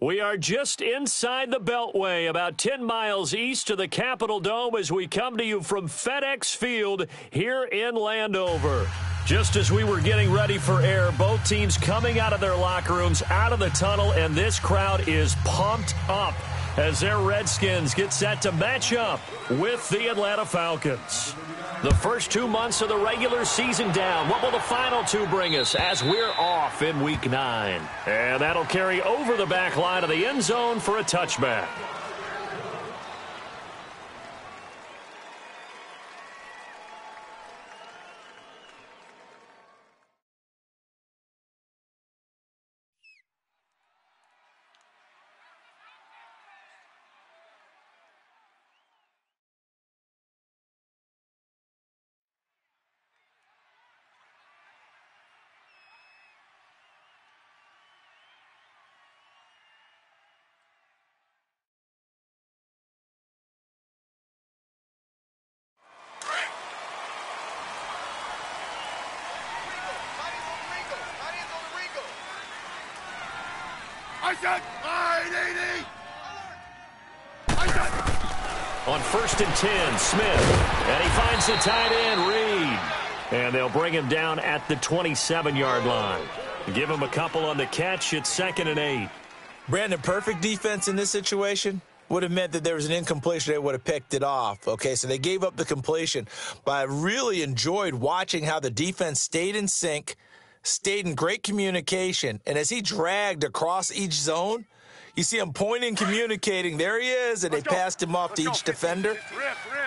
We are just inside the Beltway, about 10 miles east of the Capitol Dome as we come to you from FedEx Field here in Landover. Just as we were getting ready for air, both teams coming out of their locker rooms, out of the tunnel, and this crowd is pumped up as their Redskins get set to match up with the Atlanta Falcons. The first 2 months of the regular season down. What will the final two bring us as we're off in Week 9? And that'll carry over the back line of the end zone for a touchback. On 1st and 10, Smith, and he finds the tight end, Reed. And they'll bring him down at the 27-yard line. Give him a couple on the catch. It's 2nd and 8. Brandon, perfect defense in this situation would have meant that there was an incompletion. They would have picked it off. Okay, so they gave up the completion. But I really enjoyed watching how the defense stayed in sync, stayed in great communication. And as he dragged across each zone, you see him pointing, communicating. There he is, and they passed him off to each defender.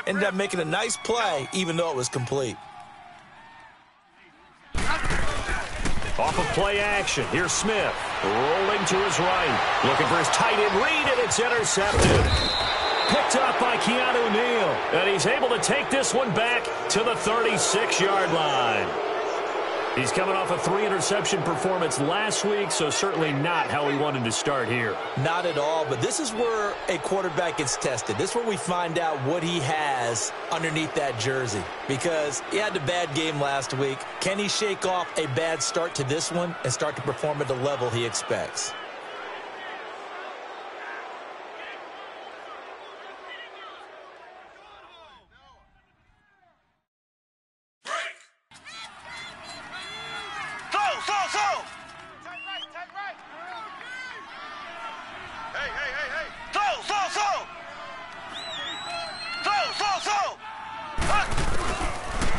Ended up making a nice play, even though it was complete. Off of play action, here's Smith, rolling to his right, looking for his tight end, Reed, and it's intercepted. Picked up by Keanu Neal, and he's able to take this one back to the 36-yard line. He's coming off a 3-interception performance last week, so certainly not how he wanted to start here. Not at all, but this is where a quarterback gets tested. This is where we find out what he has underneath that jersey, because he had a bad game last week. Can he shake off a bad start to this one and start to perform at the level he expects?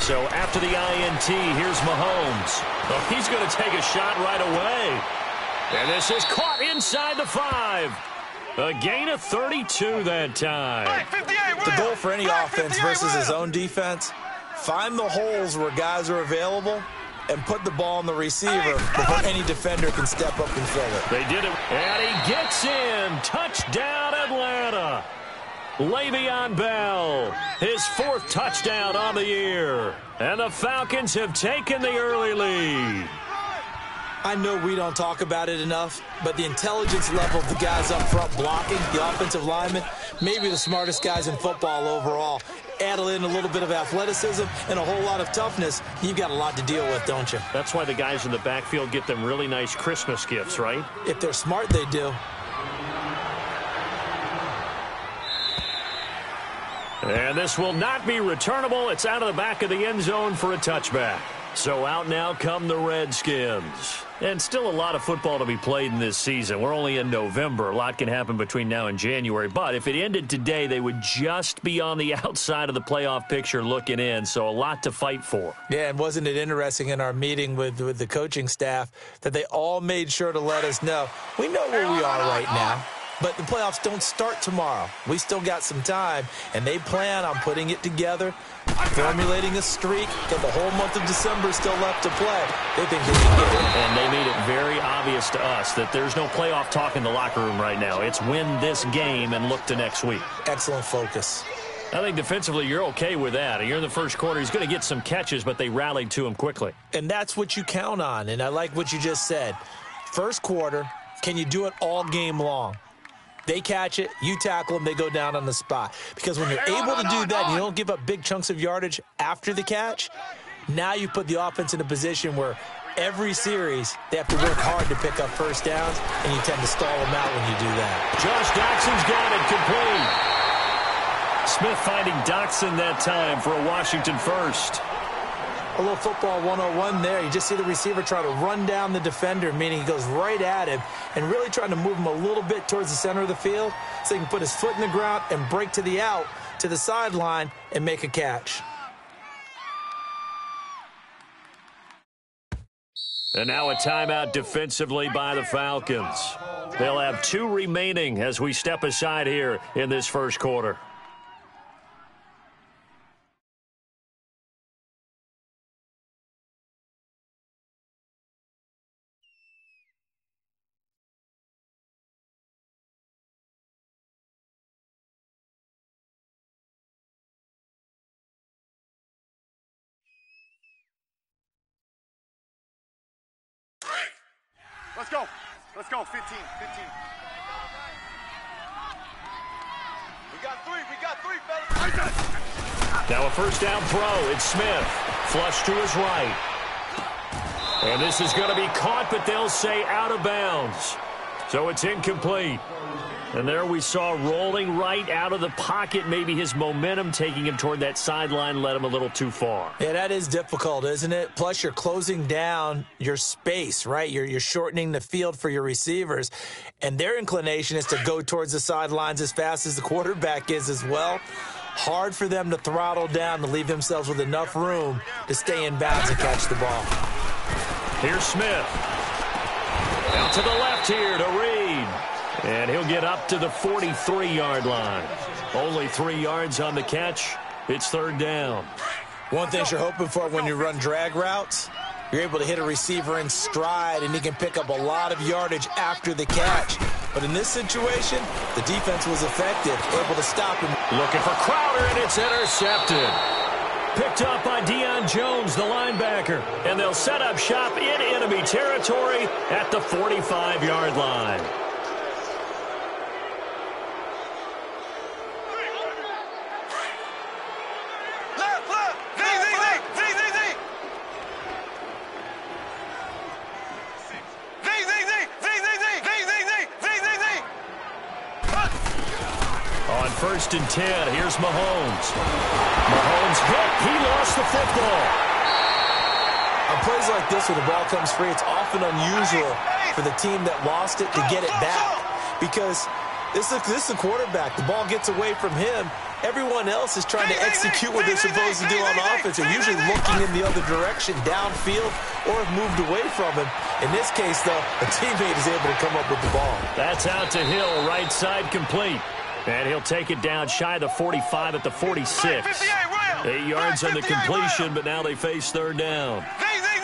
So after the INT, here's Mahomes. Oh, he's going to take a shot right away. And this is caught inside the 5. A gain of 32 that time. The goal for any offense versus his own defense, find the holes where guys are available and put the ball on the receiver before any defender can step up and fill it. They did it. And he gets in. Touchdown, Atlanta. Le'Veon Bell, his 4th touchdown on the year. And the Falcons have taken the early lead. I know we don't talk about it enough, but the intelligence level of the guys up front blocking, the offensive linemen, maybe the smartest guys in football overall. Add in a little bit of athleticism and a whole lot of toughness, you've got a lot to deal with, don't you? That's why the guys in the backfield get them really nice Christmas gifts, right? If they're smart, they do. And this will not be returnable. It's out of the back of the end zone for a touchback. So out now come the Redskins. And still a lot of football to be played in this season. We're only in November. A lot can happen between now and January. But if it ended today, they would just be on the outside of the playoff picture looking in. So a lot to fight for. Yeah, and wasn't it interesting in our meeting with the coaching staff that they all made sure to let us know, we know where we are right now. But the playoffs don't start tomorrow. We still got some time, and they plan on putting it together, formulating a streak, got the whole month of December still left to play. They think they can get it. And they made it very obvious to us that there's no playoff talk in the locker room right now. It's win this game and look to next week. Excellent focus. I think defensively you're okay with that. You're in the first quarter. He's going to get some catches, but they rallied to him quickly. And that's what you count on, and I like what you just said. First quarter, can you do it all game long? They catch it, you tackle them, they go down on the spot. Because when you're able to do that and you don't give up big chunks of yardage after the catch, now you put the offense in a position where every series, they have to work hard to pick up first downs, and you tend to stall them out when you do that. Josh Doxson's got it complete. Smith finding Doxson that time for a Washington first. A little football 101 there. You just see the receiver try to run down the defender, meaning he goes right at him and really trying to move him a little bit towards the center of the field so he can put his foot in the ground and break to the out, to the sideline, and make a catch. And now a timeout defensively by the Falcons. They'll have 2 remaining as we step aside here in this first quarter. Let's go. Let's go. 15. We got three, fellas. Now a first down throw. It's Smith. Flush to his right. And this is going to be caught, but they'll say out of bounds. So it's incomplete. And there we saw rolling right out of the pocket. Maybe his momentum taking him toward that sideline led him a little too far. Yeah, that is difficult, isn't it? Plus, you're closing down your space, right? You're shortening the field for your receivers. And their inclination is to go towards the sidelines as fast as the quarterback is as well. Hard for them to throttle down to leave themselves with enough room to stay in bounds and catch the ball. Here's Smith. Out to the left here to Reed. And he'll get up to the 43-yard line. Only 3 yards on the catch. It's third down. One thing you're hoping for when you run drag routes, you're able to hit a receiver in stride, and he can pick up a lot of yardage after the catch. But in this situation, the defense was effective, able to stop him. Looking for Crowder, and it's intercepted. Picked up by Deion Jones, the linebacker. And they'll set up shop in enemy territory at the 45-yard line. First and 10. Here's Mahomes. Mahomes hit. He lost the football. On plays like this where the ball comes free, it's often unusual for the team that lost it to get it back. Because this is the quarterback. The ball gets away from him. Everyone else is trying to execute what they're supposed to do on offense. They're usually looking in the other direction, downfield, or have moved away from him. In this case, though, a teammate is able to come up with the ball. That's out to Hill, right side complete. And he'll take it down shy of the 45 at the 46. 8 yards on the completion, but now they face third down.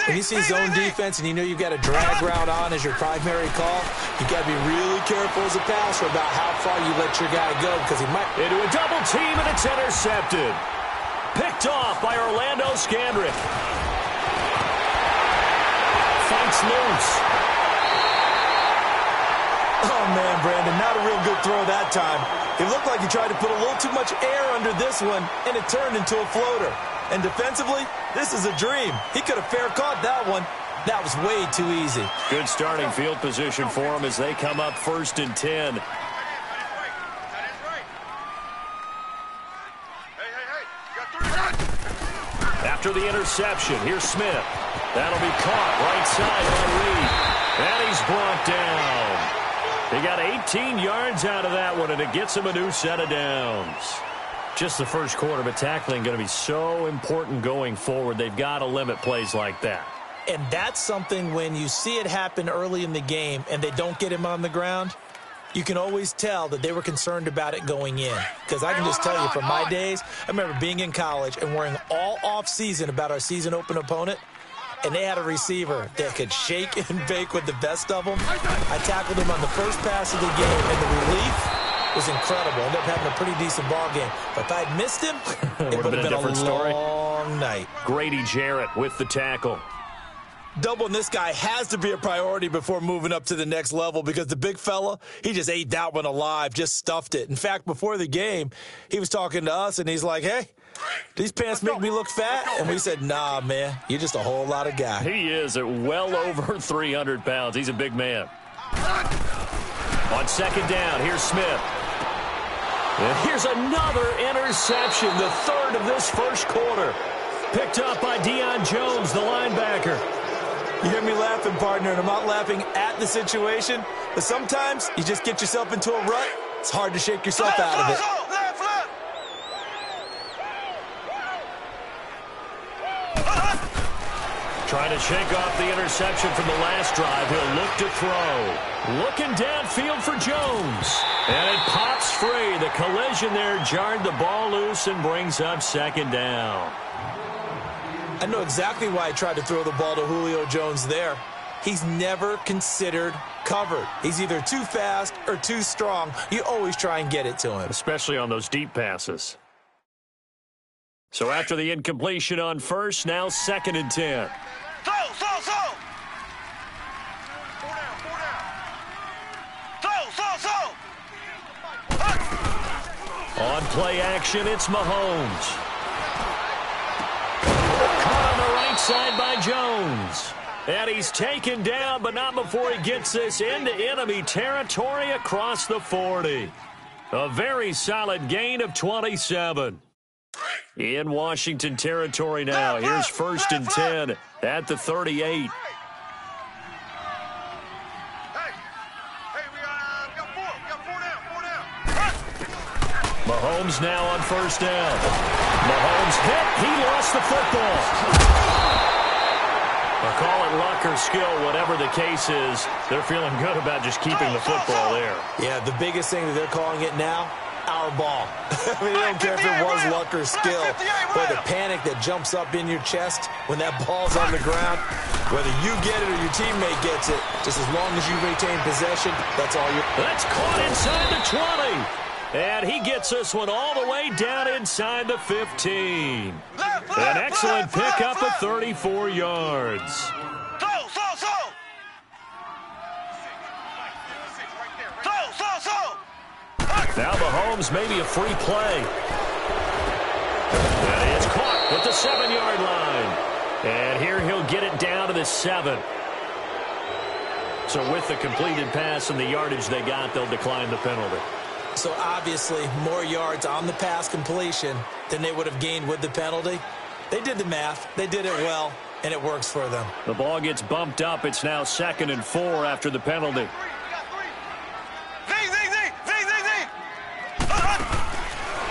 When you see zone defense and you know you've got a drag route on as your primary call, you've got to be really careful as a passer about how far you let your guy go because he might. Into a double team, and it's intercepted. Picked off by Orlando Scandrick. Fights loose. Oh, man, Brandon, not a real good throw that time. It looked like he tried to put a little too much air under this one, and it turned into a floater. And defensively, this is a dream. He could have fair caught that one. That was way too easy. Good starting field position for him as they come up first and 10. After the interception, here's Smith. That'll be caught right side by Reed. And he's brought down. He got 18 yards out of that one, and it gets him a new set of downs. Just the first quarter, but tackling going to be so important going forward. They've got to limit plays like that. And that's something when you see it happen early in the game and they don't get him on the ground, you can always tell that they were concerned about it going in. Because I can just tell you from my days, I remember being in college and worrying all off-season about our season open opponent. And they had a receiver that could shake and bake with the best of them. I tackled him on the first pass of the game, and the relief was incredible. Ended up having a pretty decent ball game. But if I'd missed him, it would have been a different story. Long night. Grady Jarrett with the tackle. Doubling this guy has to be a priority before moving up to the next level because the big fella, he just ate that one alive, just stuffed it. In fact, before the game, he was talking to us, and he's like, hey, these pants make me look fat? And we said, nah, man, you're just a whole lot of guy. He is at well over 300 pounds. He's a big man. On second down, here's Smith. And here's another interception, the third of this first quarter. Picked up by Deion Jones, the linebacker. You hear me laughing, partner, and I'm not laughing at the situation, but sometimes you just get yourself into a rut. It's hard to shake yourself out of it. Trying to shake off the interception from the last drive. He'll look to throw. Looking downfield for Jones. And it pops free. The collision there jarred the ball loose and brings up second down. I know exactly why I tried to throw the ball to Julio Jones there. He's never considered covered. He's either too fast or too strong. You always try and get it to him. Especially on those deep passes. So after the incompletion on first, now 2nd and 10. Throw! On play action, it's Mahomes. Caught on the right side by Jones. And he's taken down, but not before he gets this into enemy territory across the 40. A very solid gain of 27. In Washington territory now. Here's 1st and 10 at the 38. Hey, we got four. We got four down. Mahomes now on 1st down. Mahomes hit. He lost the football. I'll call it luck or skill, whatever the case is. They're feeling good about just keeping the football there. Yeah, the biggest thing that they're calling it now, our ball. I mean, they don't care if it was luck or skill. But the panic that jumps up in your chest when that ball's on the ground, whether you get it or your teammate gets it, just as long as you retain possession, that's all you're... That's caught inside the 20. And he gets this one all the way down inside the 15. An excellent pickup of 34 yards. Now Mahomes maybe a free play. That is caught with the 7-yard line. And here he'll get it down to the 7. So with the completed pass and the yardage they got, they'll decline the penalty. So obviously more yards on the pass completion than they would have gained with the penalty. They did the math. They did it well, and it works for them. The ball gets bumped up. It's now 2nd and 4 after the penalty.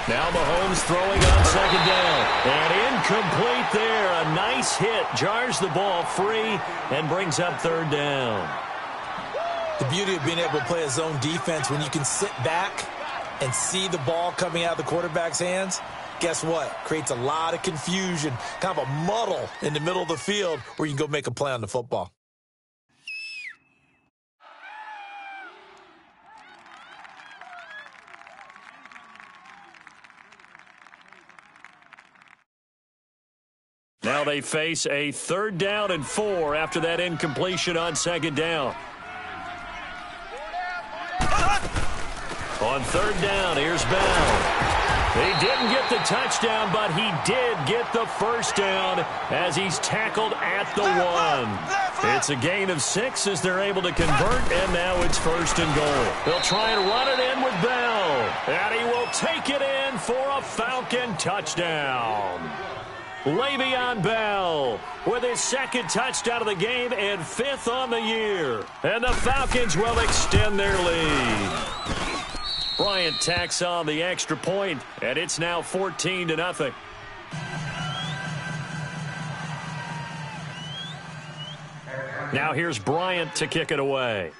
Now Mahomes throwing on 2nd down. And incomplete there. A nice hit. Jars the ball free and brings up 3rd down. The beauty of being able to play a zone defense when you can sit back and see the ball coming out of the quarterback's hands, guess what? Creates a lot of confusion, kind of a muddle in the middle of the field where you can go make a play on the football. Now they face a 3rd down and 4 after that incompletion on 2nd down. On 3rd down, here's Bell. He didn't get the touchdown, but he did get the 1st down as he's tackled at the 1. It's a gain of 6 as they're able to convert, and now it's 1st and goal. They'll try and run it in with Bell, and he will take it in for a Falcon touchdown. Le'Veon Bell with his 2nd touchdown of the game and 5th on the year. And the Falcons will extend their lead. Bryant tacks on the extra point, and it's now 14-0. Now here's Bryant to kick it away.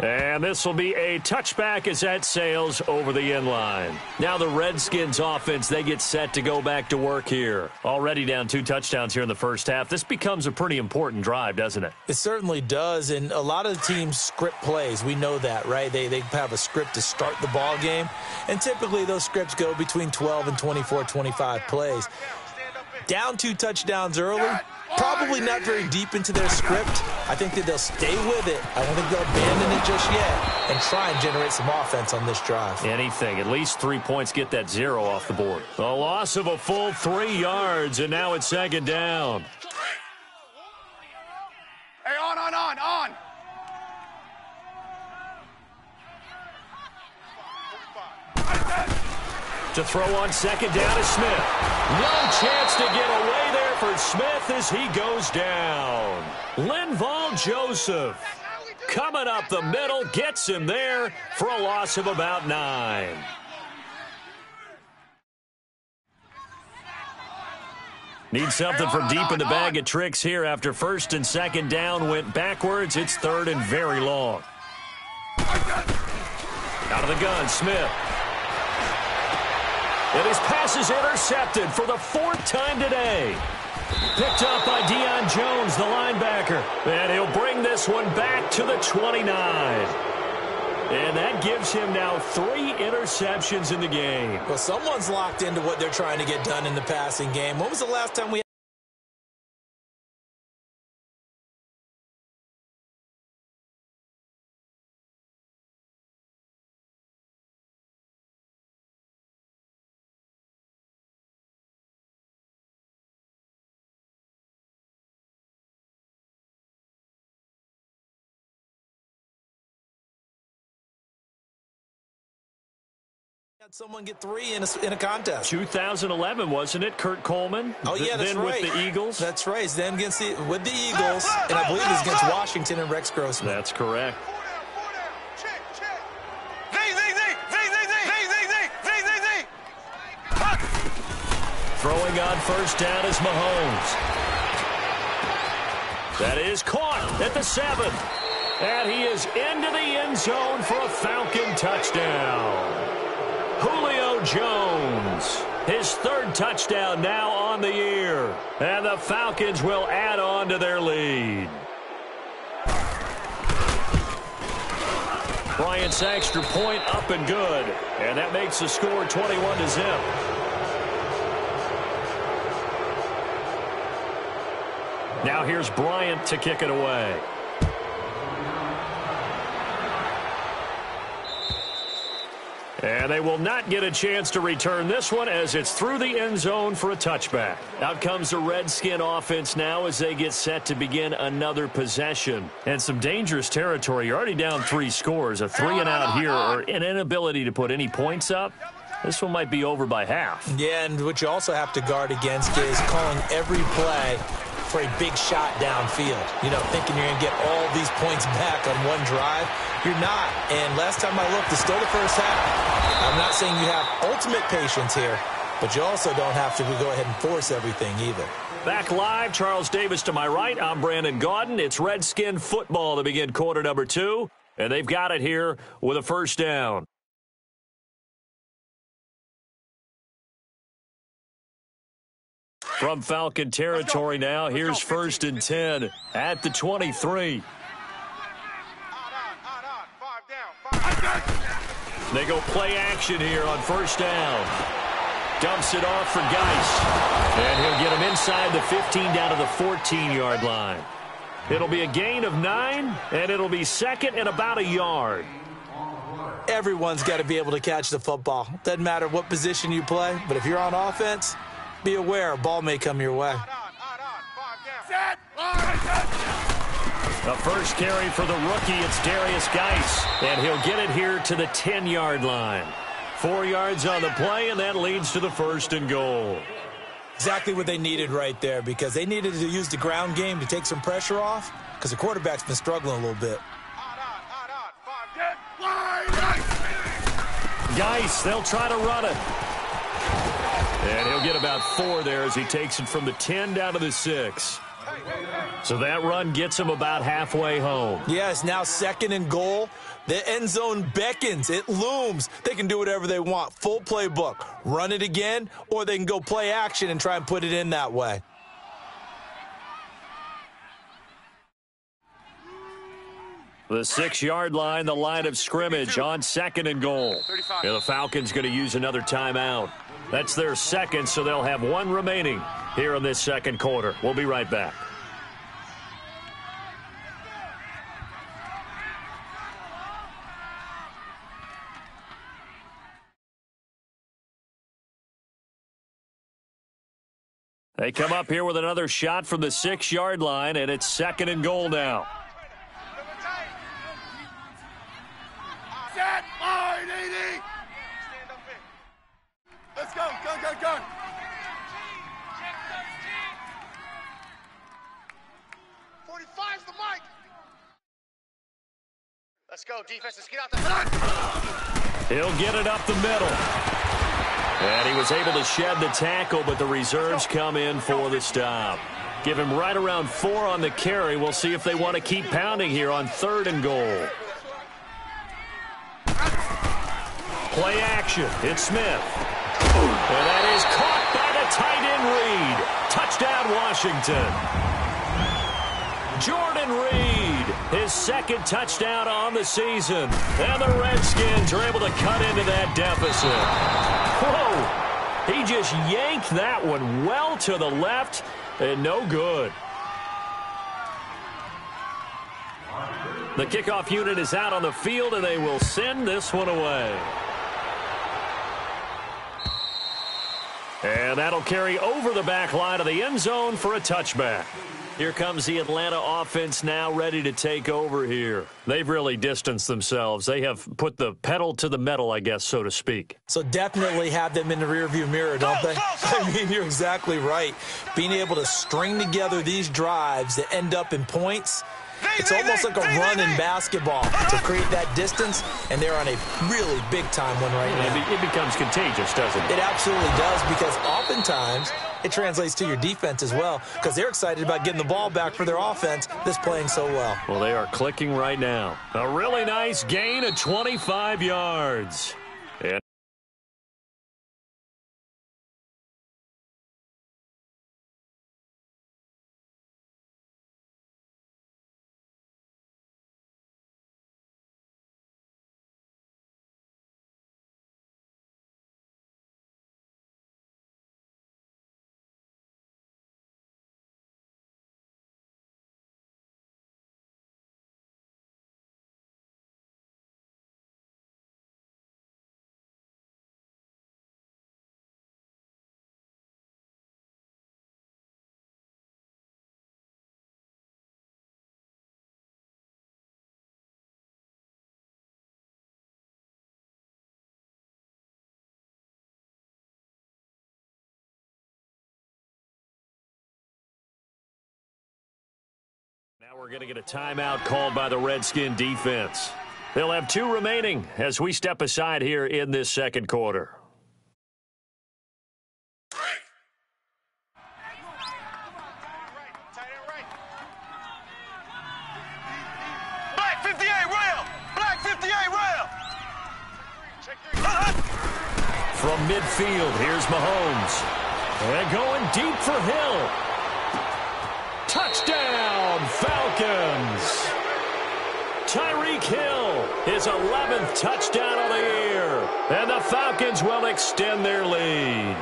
And this will be a touchback as that sails over the end line. Now the Redskins offense, they get set to go back to work here. Already down 2 touchdowns here in the first half. This becomes a pretty important drive, doesn't it? It certainly does, and a lot of the teams script plays. We know that, right? They have a script to start the ball game, and typically those scripts go between 12 and 24, 25 plays. Down 2 touchdowns early, probably not very deep into their script. I think that they'll stay with it. I don't think they'll abandon it just yet and try and generate some offense on this drive. Anything. At least 3 points, get that 0 off the board. A loss of a full 3 yards, and now it's second down. Hey, on. To throw on second down is Smith. No chance to get away there for Smith as he goes down. Linval Joseph coming up the middle, gets him there for a loss of about 9. Need something from deep in the bag of tricks here after first and second down went backwards. It's third and very long. Out of the gun, Smith. And his pass is intercepted for the 4th time today. Picked up by Deion Jones, the linebacker. And he'll bring this one back to the 29. And that gives him now 3 interceptions in the game. Well, someone's locked into what they're trying to get done in the passing game. When was the last time we had someone get 3 in a contest? 2011, wasn't it? Kurt Coleman. Oh, yeah, that's then right. With the Eagles. That's right. It's then with the Eagles, and I believe it was against Washington and Rex Grossman. That's correct. Throwing on first down is Mahomes. That is caught at the 7. And he is into the end zone for a Falcon touchdown. Julio Jones, his 3rd touchdown now on the year. And the Falcons will add on to their lead. Bryant's extra point up and good. And that makes the score 21-0. Now here's Bryant to kick it away. And they will not get a chance to return this one as it's through the end zone for a touchback. Out comes the Redskin offense now as they get set to begin another possession. And some dangerous territory. You're already down 3 scores. A 3-and-out here or an inability to put any points up. This one might be over by half. Yeah, and what you also have to guard against is calling every play for a big shot downfield. You know, thinking you're going to get all these points back on one drive. You're not. And last time I looked, it's still the first half. I'm not saying you have ultimate patience here, but you also don't have to go ahead and force everything either. Back live, Charles Davis to my right. I'm Brandon Gaudin. It's Redskin football to begin quarter number 2, and they've got it here with a first down. From Falcon territory now, here's first and 10 at the 23. They go play action here on first down. Dumps it off for Geis. And he'll get him inside the 15 down to the 14-yard line. It'll be a gain of 9, and it'll be second and about a yard. Everyone's got to be able to catch the football. Doesn't matter what position you play, but if you're on offense, be aware a ball may come your way. The first carry for the rookie, it's Darius Geis, and he'll get it here to the 10-yard line. 4 yards on the play, and that leads to the first and goal. Exactly what they needed right there, because they needed to use the ground game to take some pressure off, because the quarterback's been struggling a little bit. Geis, they'll try to run it. And he'll get about 4 there as he takes it from the 10 down to the 6. So that run gets them about halfway home. Yes, now 2nd and goal. The end zone beckons. It looms. They can do whatever they want. Full playbook. Run it again, or they can go play action and try and put it in that way. The 6-yard line, the line of scrimmage on 2nd and goal. Yeah, the Falcons going to use another timeout. That's their second, so they'll have one remaining here in this second quarter. We'll be right back. They come up here with another shot from the 6-yard line, and it's 2nd and goal now. Set, line, 80. Let's go, go, go, go. Let's go, defense. Let's get out the front. He'll get it up the middle. And he was able to shed the tackle, but the reserves come in for the stop. Give him right around 4 on the carry. We'll see if they want to keep pounding here on 3rd and goal. Play action. It's Smith. And that is caught by the tight end Reed. Touchdown, Washington. Jordan Reed, his 2nd touchdown on the season. And the Redskins are able to cut into that deficit. Whoa! He just yanked that one well to the left and no good. The kickoff unit is out on the field, and they will send this one away. And that'll carry over the back line of the end zone for a touchback. Here comes the Atlanta offense now ready to take over here. They've really distanced themselves. They have put the pedal to the metal, I guess, so to speak. So definitely have them in the rearview mirror, don't they? I mean, you're exactly right. Being able to string together these drives that end up in points, it's almost like a run in basketball to create that distance, and they're on a really big-time one right now. It becomes contagious, doesn't it? It absolutely does, because oftentimes it translates to your defense as well, because they're excited about getting the ball back for their offense that's playing so well. Well, they are clicking right now. A really nice gain of 25 yards. And now we're going to get a timeout called by the Redskin defense. They'll have 2 remaining as we step aside here in this second quarter. Black 58 rail. Black 58 rail. From midfield, here's Mahomes. And going deep for Hill. Touchdown, Falcons! Tyreek Hill, his 11th touchdown of the year. And the Falcons will extend their lead.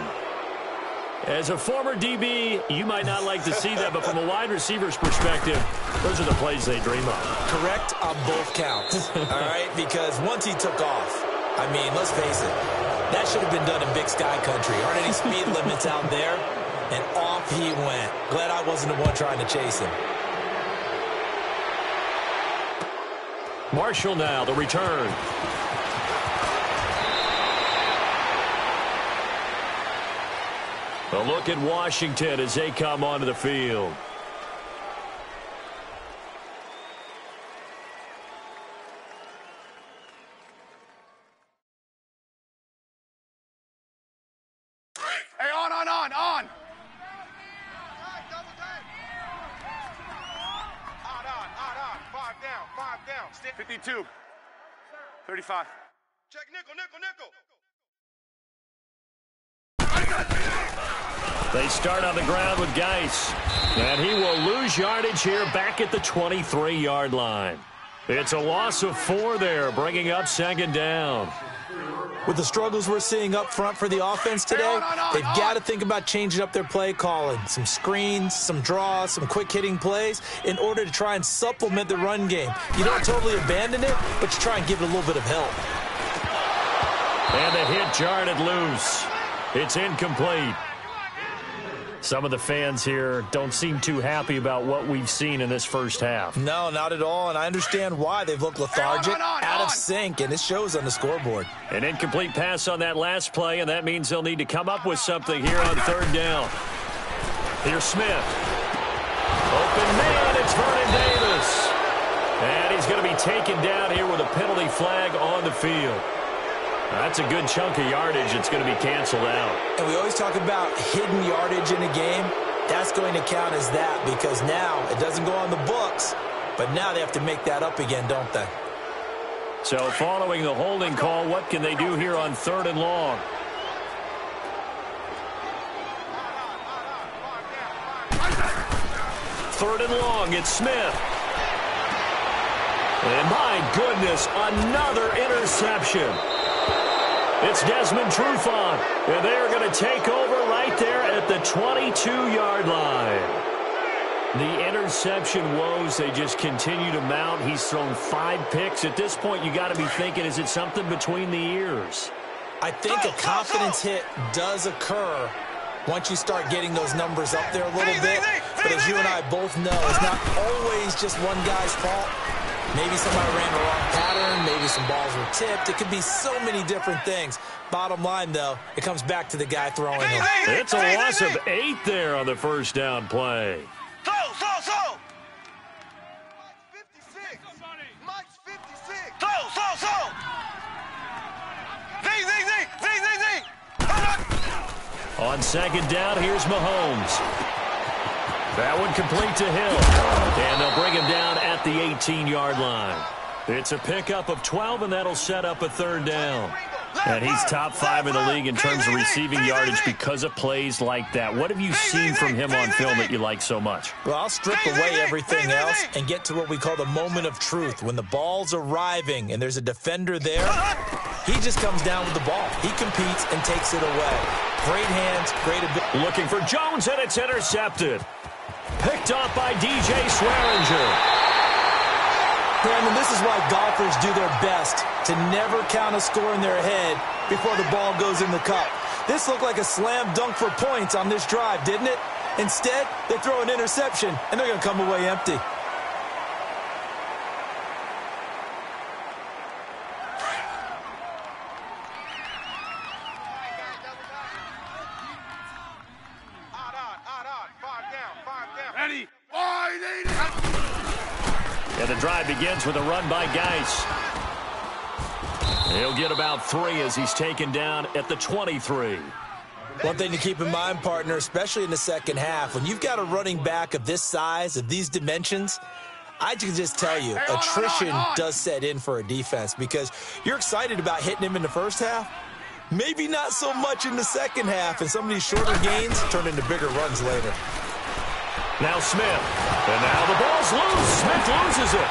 As a former DB, you might not like to see that, but from a wide receiver's perspective, those are the plays they dream of. Correct on both counts, all right? Because once he took off, I mean, let's face it, that should have been done in Big Sky Country. Aren't any speed limits out there? And off he went. Glad I wasn't the one trying to chase him. Marshall now, the return. A look at Washington as they come onto the field. Hey, on. 52. 35. Check nickel. They start on the ground with Geis, and he will lose yardage here back at the 23-yard line. It's a loss of 4 there, bringing up second down. With the struggles we're seeing up front for the offense today, they've got to think about changing up their play calling. Some screens, some draws, some quick-hitting plays in order to try and supplement the run game. You don't totally abandon it, but you try and give it a little bit of help. And the hit jarred it loose. It's incomplete. Some of the fans here don't seem too happy about what we've seen in this first half. No, not at all, and I understand why. They've looked lethargic, out of sync, and it shows on the scoreboard. An incomplete pass on that last play, and that means they'll need to come up with something here on third down. Here's Smith. Open man, it's Vernon Davis. And he's going to be taken down here with a penalty flag on the field. That's a good chunk of yardage. It's going to be canceled out. And we always talk about hidden yardage in a game. That's going to count as that because now it doesn't go on the books, but now they have to make that up again, don't they? So following the holding call, what can they do here on third and long? Third and long, it's Smith. And my goodness, another interception. It's Desmond Trufant, and they're going to take over right there at the 22-yard line. The interception woes, they just continue to mount. He's thrown 5 picks. At this point, you got to be thinking, is it something between the ears? I think a confidence hit does occur once you start getting those numbers up there a little bit. But as you and I both know, it's not always just one guy's fault. Maybe somebody ran the wrong pattern. Maybe some balls were tipped. It could be so many different things. Bottom line, though, it comes back to the guy throwing them. It's a loss of 8 there on the first down play. So. Mike's 56. So. Z. On second down, here's Mahomes. That one complete to Hill. And they'll bring him down at the 18-yard line. It's a pickup of 12, and that'll set up a third down. And he's top 5 in the league in terms of receiving yardage because of plays like that. What have you seen from him on film that you like so much? Well, I'll strip away everything else and get to what we call the moment of truth. When the ball's arriving and there's a defender there, he just comes down with the ball. He competes and takes it away. Great hands, great ability. Looking for Jones, and it's intercepted. Picked off by DJ Swearinger. Brandon, this is why golfers do their best to never count a score in their head before the ball goes in the cup. This looked like a slam dunk for points on this drive, didn't it? Instead, they throw an interception, and they're going to come away empty. Ready? And the drive begins with a run by Geis. He'll get about 3 as he's taken down at the 23. One thing to keep in mind, partner, especially in the second half, when you've got a running back of this size, of these dimensions, I can just tell you, attrition does set in for a defense because you're excited about hitting him in the first half. Maybe not so much in the second half, and some of these shorter gains turn into bigger runs later. Now Smith. And now the ball's loose. Smith loses it.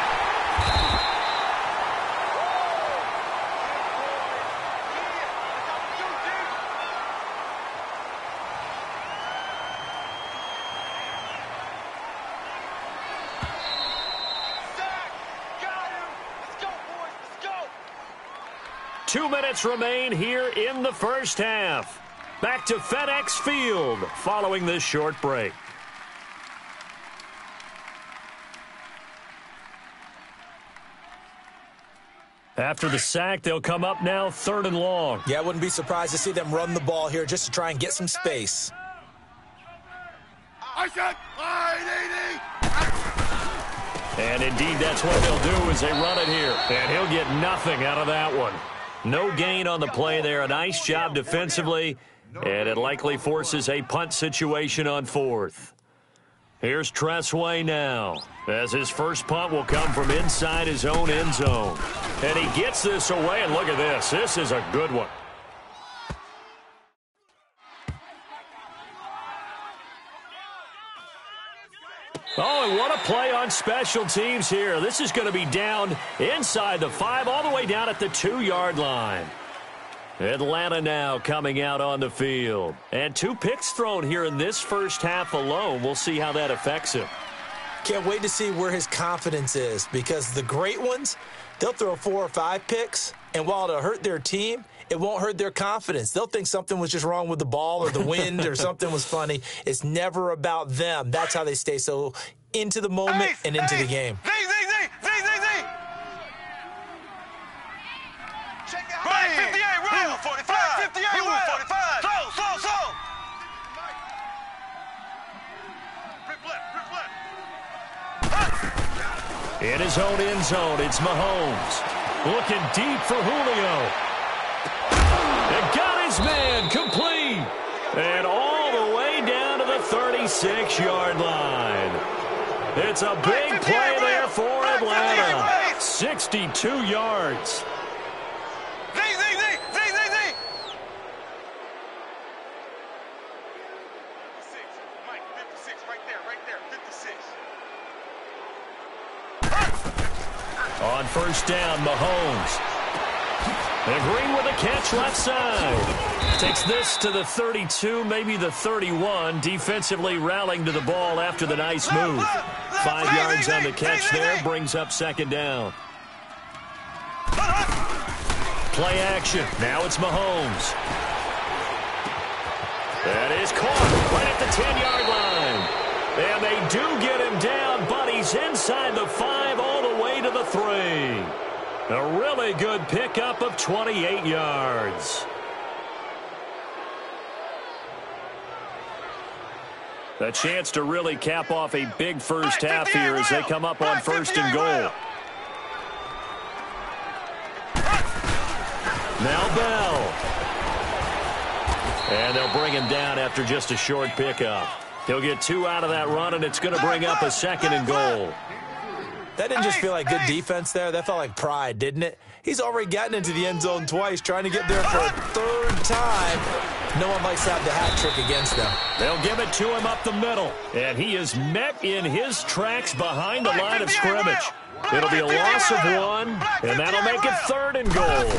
Got him. Let's go, boys. Let's go. 2 minutes remain here in the first half. Back to FedEx Field following this short break. After the sack, they'll come up now third and long. Yeah, I wouldn't be surprised to see them run the ball here just to try and get some space. I said 580. And indeed, that's what they'll do as they run it here. And he'll get nothing out of that one. No gain on the play there. A nice job defensively. And it likely forces a punt situation on fourth. Here's Tressway now, as his first punt will come from inside his own end zone. And he gets this away, and look at this. This is a good one. Oh, and what a play on special teams here. This is going to be down inside the 5, all the way down at the 2-yard line. Atlanta now coming out on the field. And 2 picks thrown here in this first half alone. We'll see how that affects him. Can't wait to see where his confidence is, because the great ones, they'll throw 4 or 5 picks, and while it'll hurt their team, it won't hurt their confidence. They'll think something was just wrong with the ball or the wind or something was funny. It's never about them. That's how they stay so into the moment and into the game. In his own end zone, it's Mahomes. Looking deep for Julio. It got his man complete. And all the way down to the 36-yard line. It's a big play there for Atlanta. 62 yards. On first down, Mahomes. And Green with a catch left side. Takes this to the 32, maybe the 31. Defensively rallying to the ball after the nice move. 5 yards on the catch there. Brings up second down. Play action. Now it's Mahomes. That is caught right at the 10-yard line. And they do get him down, but he's inside the 5 all the way to the 3. A really good pickup of 28 yards. A chance to really cap off a big first half here as they come up on first and goal. Now Bell. And they'll bring him down after just a short pickup. He'll get 2 out of that run, and it's going to bring up a second and goal. That didn't just feel like good defense there. That felt like pride, didn't it? He's already gotten into the end zone twice, trying to get there for a 3rd time. No one likes to have the hat trick against them. They'll give it to him up the middle, and he is met in his tracks behind the line of scrimmage. It'll be a loss of 1, and that'll make it 3rd and goal.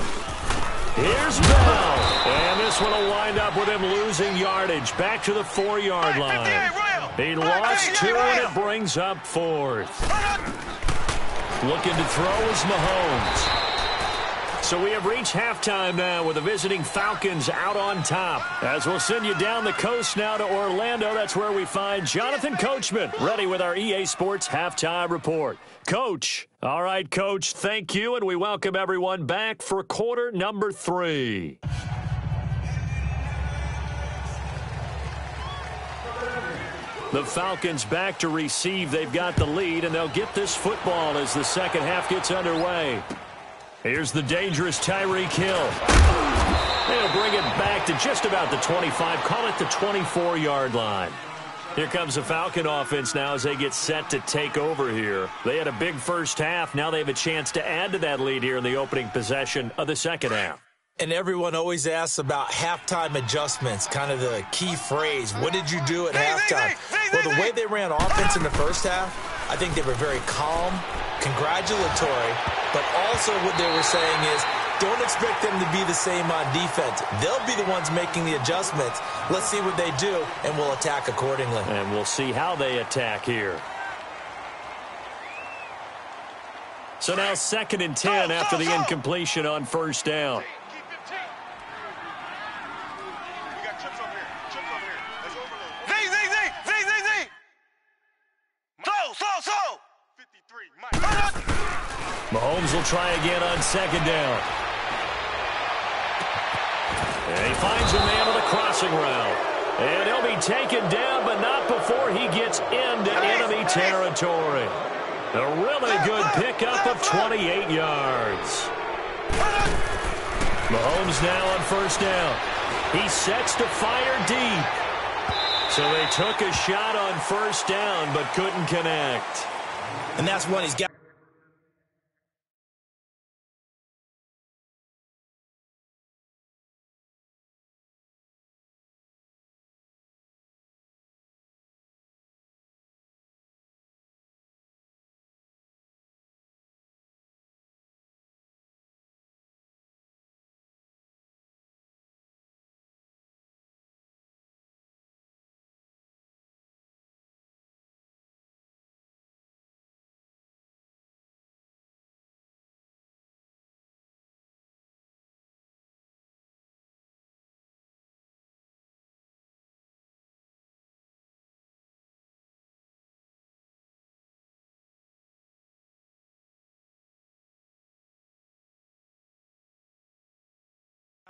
Here's Bell, and this one will wind up with him losing yardage back to the 4-yard line. He lost 2, and it brings up 4th. Looking to throw is Mahomes. So we have reached halftime now with the visiting Falcons out on top. As we'll send you down the coast now to Orlando, that's where we find Jonathan Coachman ready with our EA Sports Halftime Report. Coach. All right, Coach, thank you, and we welcome everyone back for quarter number 3. The Falcons back to receive. They've got the lead, and they'll get this football as the second half gets underway. Here's the dangerous Tyreek Hill. They'll bring it back to just about the 25, call it the 24-yard line. Here comes the Falcon offense now as they get set to take over here. They had a big first half. Now they have a chance to add to that lead here in the opening possession of the second half. And everyone always asks about halftime adjustments, kind of the key phrase. What did you do at halftime? Well, the way they ran offense in the first half, I think they were very calm, congratulatory, but also what they were saying is, don't expect them to be the same on defense. They'll be the ones making the adjustments. Let's see what they do, and we'll attack accordingly. And we'll see how they attack here. So now 2nd and 10 after the incompletion on first down. Mahomes will try again on second down. And he finds a man on the crossing route. And he'll be taken down, but not before he gets into enemy territory. A really good pickup of 28 yards. Mahomes now on first down. He sets to fire deep. So they took a shot on first down but couldn't connect. And that's one he's got.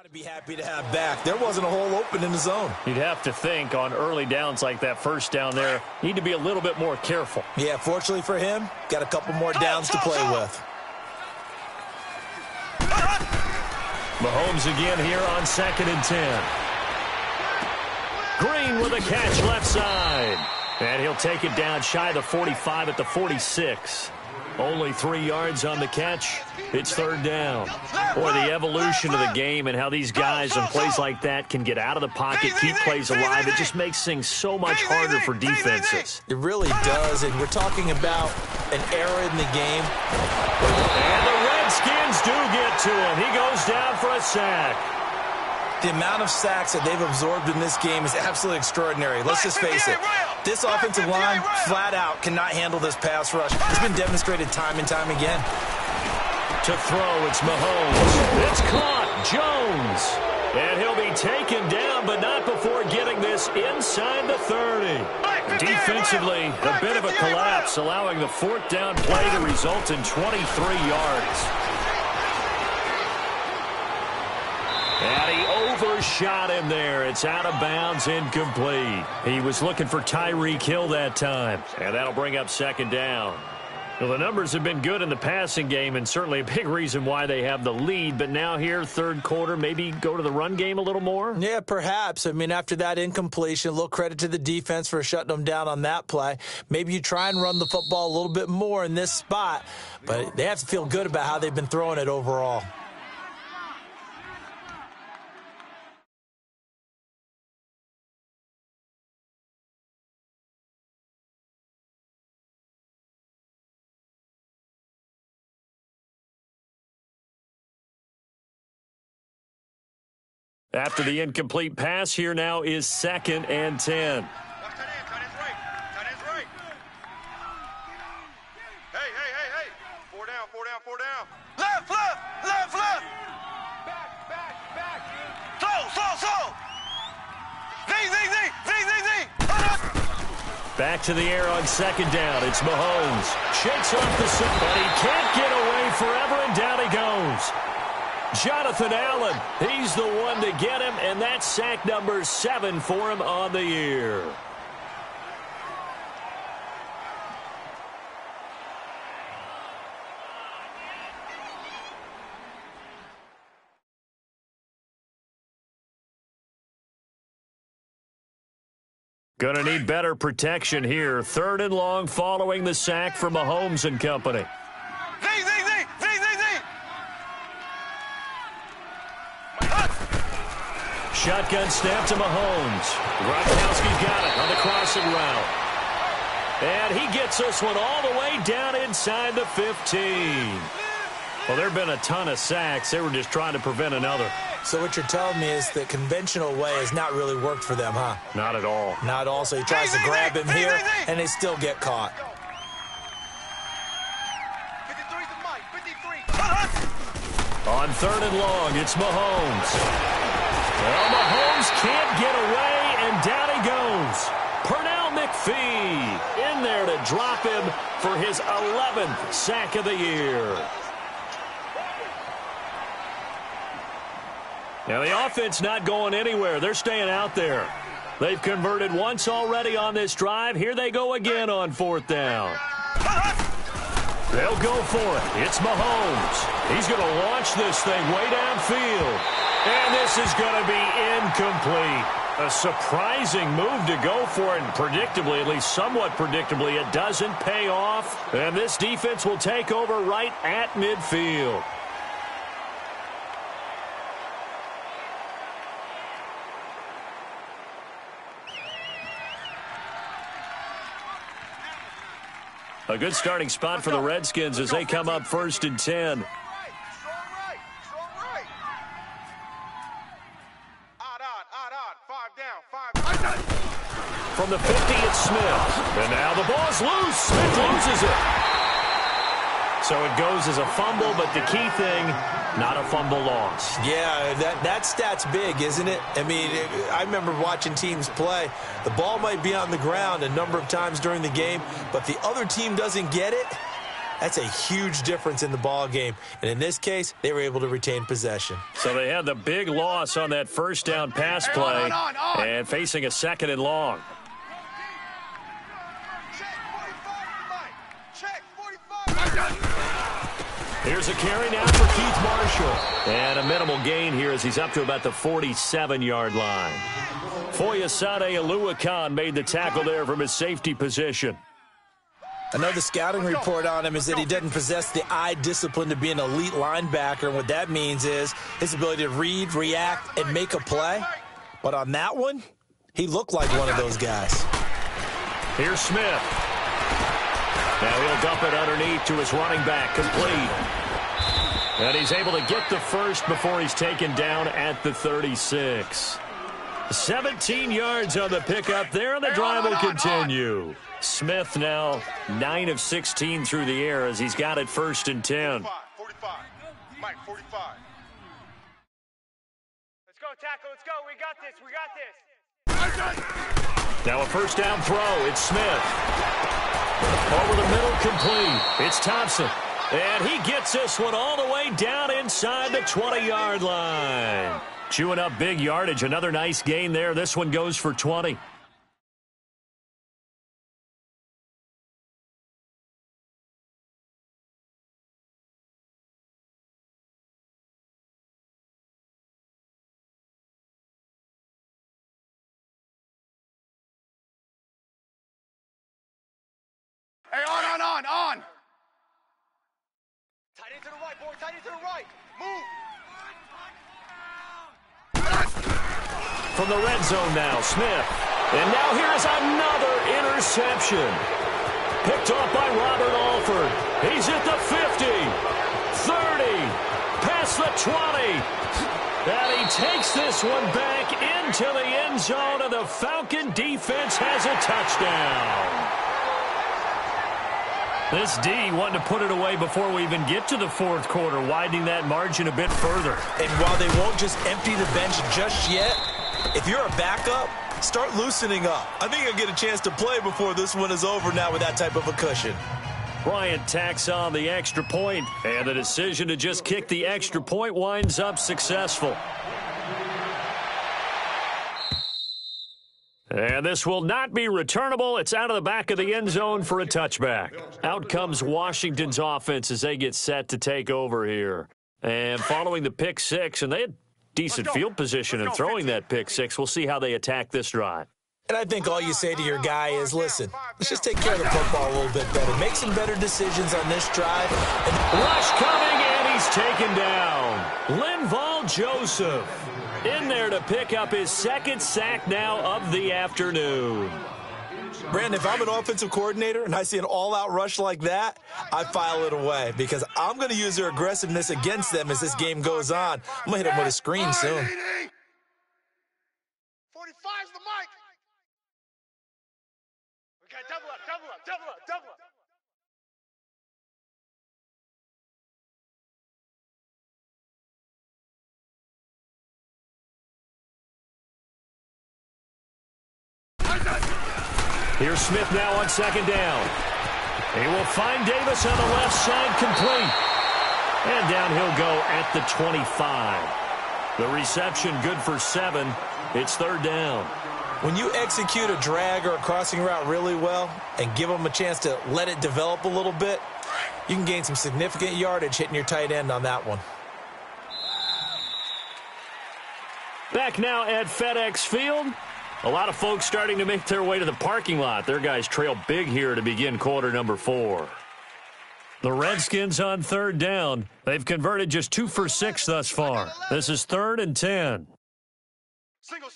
To be happy to have back. There wasn't a hole open in the zone. You'd have to think on early downs like that first down there, need to be a little bit more careful. Yeah, fortunately for him, got a couple more downs to play with. Mahomes again here on 2nd and 10. Green with a catch left side. And he'll take it down shy of the 45 at the 46. Only 3 yards on the catch. It's 3rd down. Boy, the evolution of the game and how these guys in plays like that can get out of the pocket, keep plays alive, it just makes things so much harder for defenses. It really does, and we're talking about an era in the game. And the Redskins do get to him. He goes down for a sack. The amount of sacks that they've absorbed in this game is absolutely extraordinary. Let's just face it. This offensive line, flat out, cannot handle this pass rush. It's been demonstrated time and time again. To throw, it's Mahomes. It's caught. Jones. And he'll be taken down, but not before getting this inside the 30. Defensively, a bit of a collapse, allowing the 4th down play to result in 23 yards. And he overshot him there. It's out of bounds, incomplete. He was looking for Tyreek Hill that time. And that'll bring up 2nd down. Well, the numbers have been good in the passing game and certainly a big reason why they have the lead. But now here, 3rd quarter, maybe go to the run game a little more? Yeah, perhaps. I mean, after that incompletion, a little credit to the defense for shutting them down on that play. Maybe you try and run the football a little bit more in this spot. But they have to feel good about how they've been throwing it overall. After the incomplete pass, here now is 2nd and 10. Watch tight end. Tight end's right. Tight end's right. Hey. 4 down. Left. Slow. Z. Back to the air on 2nd down. It's Mahomes. Shakes off the sun, but he can't get away forever, and down he goes. Jonathan Allen, he's the one to get him, and that's sack number 7 for him on the year. Going to need better protection here. 3rd and long following the sack for Mahomes and company. Z. Shotgun snap to Mahomes. Gronkowski's got it on the crossing route. And he gets this one all the way down inside the 15. Well, there have been a ton of sacks. They were just trying to prevent another. So what you're telling me is the conventional way has not really worked for them, huh? Not at all. Not at all. So he tries to grab him here, and they still get caught. 53's the mic. 53. On 3rd and long, it's Mahomes. Well, Mahomes can't get away, and down he goes. Pernell McPhee in there to drop him for his 11th sack of the year. Now, the offense not going anywhere. They're staying out there. They've converted once already on this drive. Here they go again on 4th down. They'll go for it. It's Mahomes. He's going to launch this thing way downfield. And this is going to be incomplete. A surprising move to go for it, and predictably, at least somewhat predictably, it doesn't pay off. And this defense will take over right at midfield. A good starting spot for the Redskins as they come up 1st and 10. From the 50, it's Smith. And now the ball's loose. Smith loses it. So it goes as a fumble, but the key thing, not a fumble loss. Yeah, that stat's big, isn't it? I mean, I remember watching teams play. The ball might be on the ground a number of times during the game, but the other team doesn't get it. That's a huge difference in the ball game. And in this case, they were able to retain possession. So they had the big loss on that first down pass play and facing a 2nd and long. Here's a carry now for Keith Marshall. And a minimal gain here as he's up to about the 47-yard line. Foyesade Aluakan made the tackle there from his safety position. Another scouting report on him is that he doesn't possess the eye discipline to be an elite linebacker. And what that means is his ability to read, react, and make a play. But on that one, he looked like one of those guys. Here's Smith. Now he'll dump it underneath to his running back, complete. And he's able to get the first before he's taken down at the 36. 17 yards on the pickup there, and the drive will continue. Smith now 9 of 16 through the air as he's got it 1st and 10. 45. Mike, 45. Let's go, tackle. Let's go. We got this. We got this. Now a first down throw. It's Smith. Over the middle, complete. It's Thompson. And he gets this one all the way down inside the 20-yard line. Chewing up big yardage. Another nice gain there. This one goes for 20. Hey, on. Tight end to the right, boy. Tight end to the right. Move. From the red zone now, Smith. And now here's another interception. Picked off by Robert Alford. He's at the 50, 30, past the 20. And he takes this one back into the end zone, and the Falcon defense has a touchdown. This D wanting to put it away before we even get to the 4th quarter, widening that margin a bit further. And while they won't just empty the bench just yet, if you're a backup, start loosening up. I think you'll get a chance to play before this one is over now with that type of a cushion. Bryant tacks on the extra point, and the decision to just kick the extra point winds up successful. And this will not be returnable. It's out of the back of the end zone for a touchback. Out comes Washington's offense as they get set to take over here. And following the pick six, and they had decent field position in throwing that pick six. We'll see how they attack this drive. And I think all you say to your guy is, listen, let's just take care of the football a little bit better. Make some better decisions on this drive. Rush coming, and he's taken down. Linval Joseph in there to pick up his 2nd sack now of the afternoon. Brandon, if I'm an offensive coordinator and I see an all-out rush like that, I file it away because I'm going to use their aggressiveness against them as this game goes on. I'm going to hit them with a screen soon. 45's the mic. We got double up. Here's Smith now on 2nd down. He will find Davis on the left side, complete. And down he'll go at the 25. The reception good for 7. It's 3rd down. When you execute a drag or a crossing route really well and give them a chance to let it develop a little bit, you can gain some significant yardage hitting your tight end on that one. Back now at FedEx Field. A lot of folks starting to make their way to the parking lot. Their guys trail big here to begin quarter number 4. The Redskins on third down. They've converted just 2 for 6 thus far. This is 3rd and 10. Single.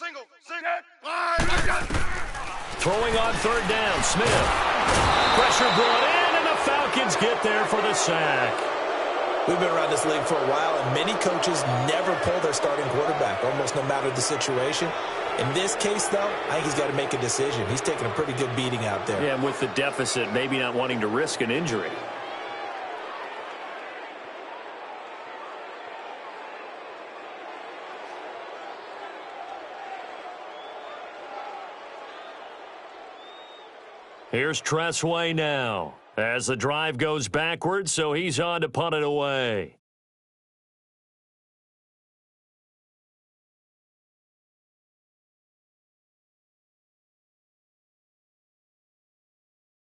Throwing on third down, Smith. Pressure brought in, and the Falcons get there for the sack. We've been around this league for a while, and many coaches never pull their starting quarterback, almost no matter the situation. In this case, though, I think he's got to make a decision. He's taking a pretty good beating out there. Yeah, and with the deficit, maybe not wanting to risk an injury. Here's Tressway now as the drive goes backwards, so he's on to punt it away.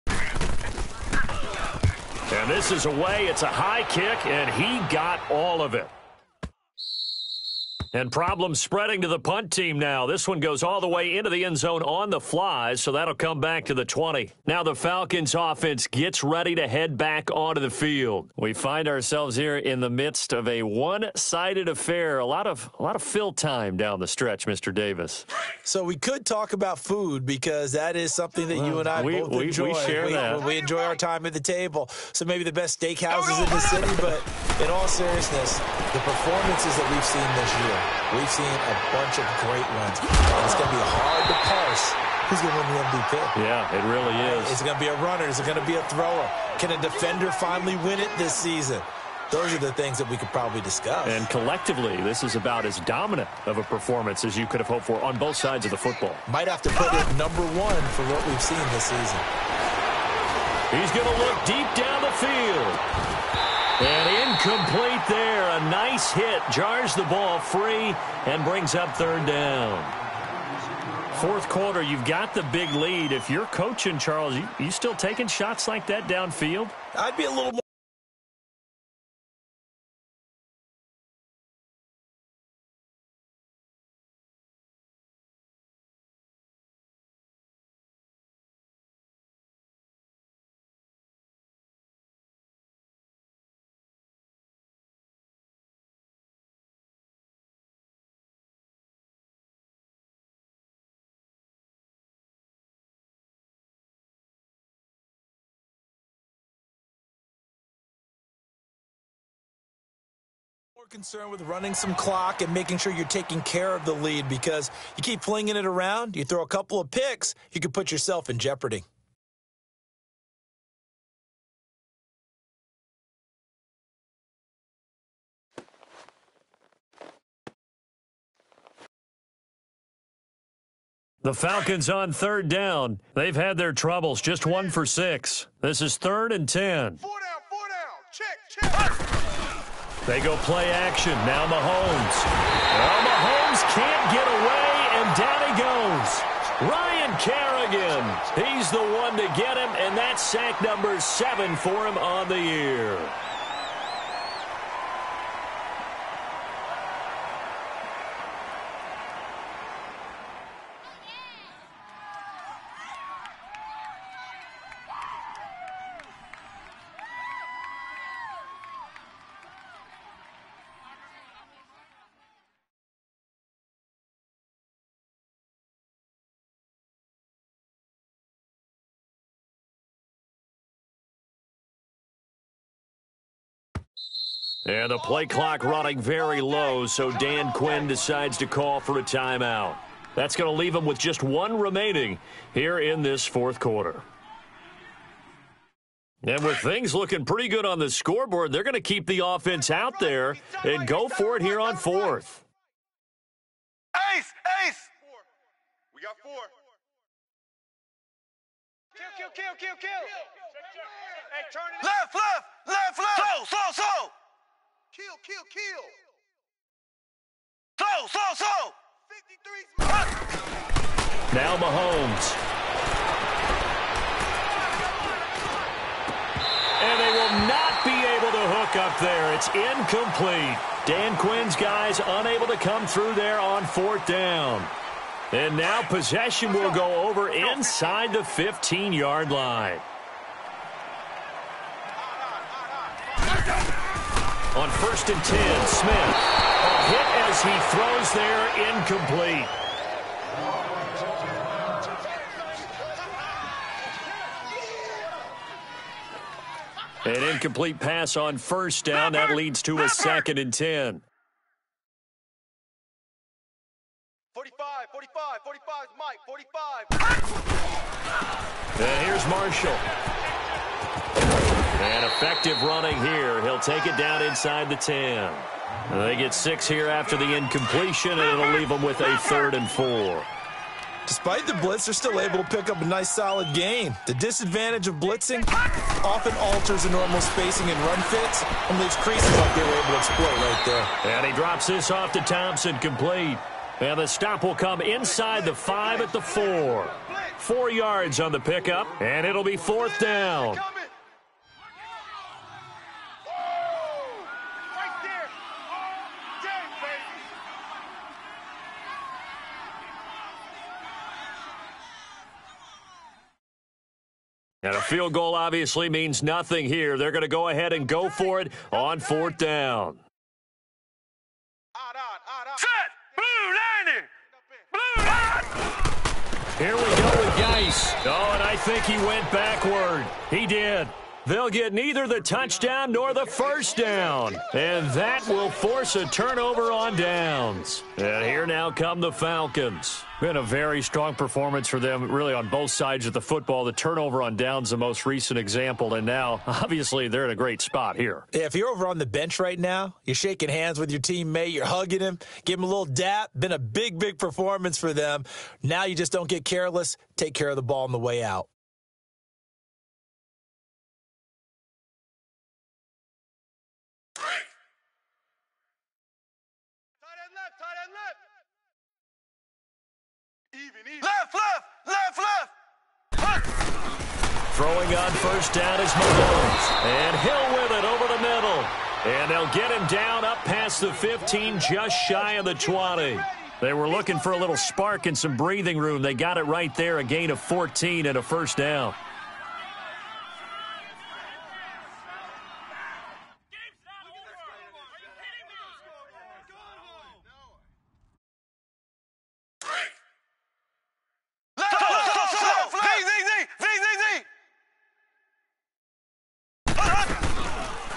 And this is away. It's a high kick, and he got all of it. And problems spreading to the punt team now. This one goes all the way into the end zone on the fly, so that'll come back to the 20. Now the Falcons offense gets ready to head back onto the field. We find ourselves here in the midst of a one-sided affair. A lot of fill time down the stretch, Mr. Davis. So we could talk about food because that is something that you and I both enjoy. We share that. We enjoy our time at the table. So maybe the best steakhouses in the city, but in all seriousness, the performances that we've seen this year, we've seen a bunch of great ones. And it's going to be hard to parse who's going to win the MVP. Yeah, it really is. Is it going to be a runner? Is it going to be a thrower? Can a defender finally win it this season? Those are the things that we could probably discuss. And collectively, this is about as dominant of a performance as you could have hoped for on both sides of the football. Might have to put it #1 for what we've seen this season. He's going to look deep down the field. And incomplete there. A nice hit. Jars the ball free and brings up third down. Fourth quarter, you've got the big lead. If you're coaching, Charles, you still taking shots like that downfield? I'd be a little more. Concerned with running some clock and making sure you're taking care of the lead, because you keep flinging it around, you throw a couple of picks, you could put yourself in jeopardy. The Falcons on third down. They've had their troubles. Just 1 for 6. This is 3rd and 10. 4 down. Check. They go play action. Now Mahomes. Well, Mahomes can't get away, and down he goes. Ryan Kerrigan. He's the one to get him, and that's sack number 7 for him on the year. And the play clock running very low, so Dan Quinn decides to call for a timeout. That's going to leave him with just 1 remaining here in this fourth quarter. And with things looking pretty good on the scoreboard, they're going to keep the offense out there and go for it here on 4th. Ace! We got 4. Kill. Hey, turn it. Left. So. Kill. So. 53. Now Mahomes. And they will not be able to hook up there. It's incomplete. Dan Quinn's guys unable to come through there on 4th down. And now possession will go over inside the 15-yard line. On 1st and 10, Smith. A hit as he throws there, incomplete. An incomplete pass on 1st down. That leads to a 2nd and 10. 45, 45 is Mike, 45. And here's Marshall. And effective running here. He'll take it down inside the 10. They get 6 here after the incompletion, and it'll leave them with a 3rd and 4. Despite the blitz, they're still able to pick up a nice, solid gain. The disadvantage of blitzing often alters the normal spacing and run fits and leaves creases like they were able to exploit right there. And he drops this off to Thompson, complete. And the stop will come inside the 5 at the 4. 4 yards on the pickup, and it'll be 4th down. And a field goal obviously means nothing here. They're going to go ahead and go for it on 4th down. Set! Blue 90! Blue 90! Here we go with Geis. Oh, and I think he went backward. He did. They'll get neither the touchdown nor the 1st down. And that will force a turnover on downs. And here now come the Falcons. Been a very strong performance for them, really, on both sides of the football. The turnover on downs, the most recent example. And now, obviously, they're in a great spot here. Yeah, if you're over on the bench right now, you're shaking hands with your teammate, you're hugging him, give him a little dap. Been a big, big performance for them. Now you just don't get careless. Take care of the ball on the way out. Left! Throwing on 1st down is Mahomes. And Hill with it over the middle. And they'll get him down up past the 15, just shy of the 20. They were looking for a little spark and some breathing room. They got it right there, a gain of 14 and a 1st down.